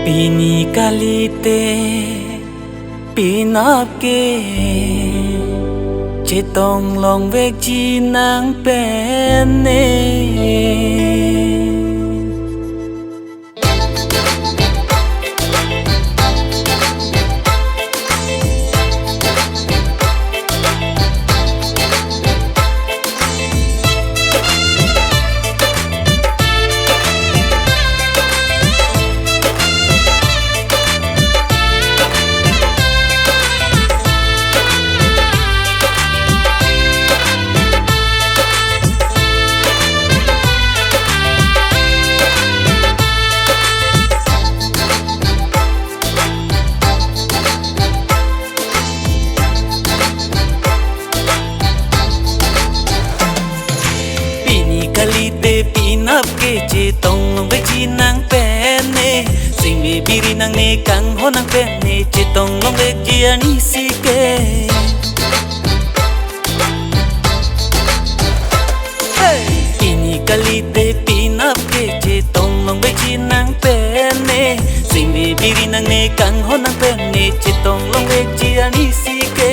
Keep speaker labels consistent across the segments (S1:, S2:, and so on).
S1: Pini kalite pinap ke Chetong long vek chi nang penne kalite pinap ke chetong long vek chi nang penne sing me biri nang ne kang ho nang penne chetong long vek chi ani si ke Pini kalite pinap ke chetong long vek chi nang penne sing me biri nang ne kang ho nang penne chetong long vek chi ani si ke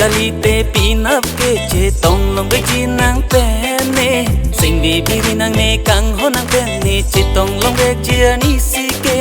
S1: kalite pinap ke chetong long vek chi nang penne sing vi biri nang ne kang ho nang penne chetong long vek chi ani si ke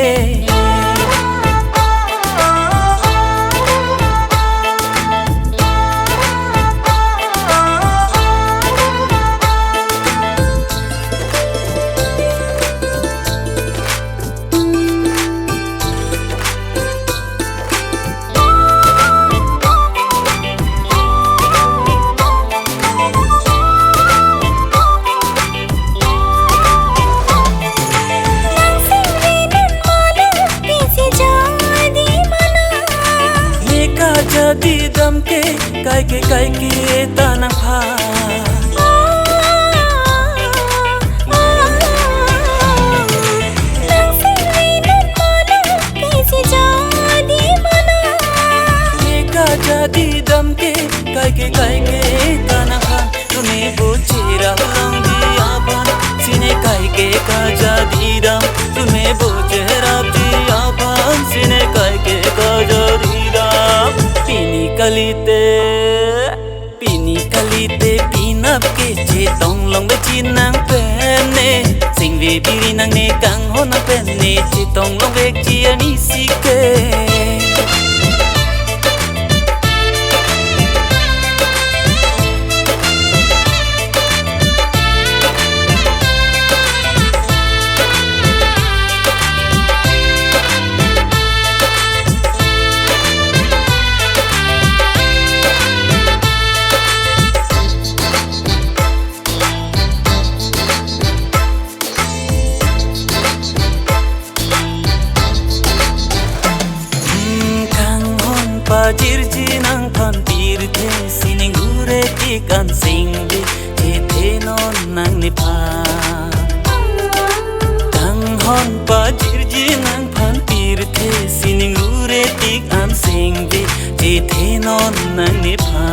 S1: jadi dam ke kai ke tanang pha nang sing dan mana kaisi jadi mana meka jadi dam ke kai ke tanang pha tune bochira long diya ban sine kai ke ka jadi dam tune bochera diya ban sine kai ke ka jadi dam Pini kalite pinap ke chetong long vek chi nang penne sing vi biri nang ne kang ho nang penne chetong long vek chi ani si ke jirji nang than pir the sining gure ti kan sing de che the non nang ni pha kang hon pa jirji nang than pir the sining gure ti kan sing de che the non nang ni pha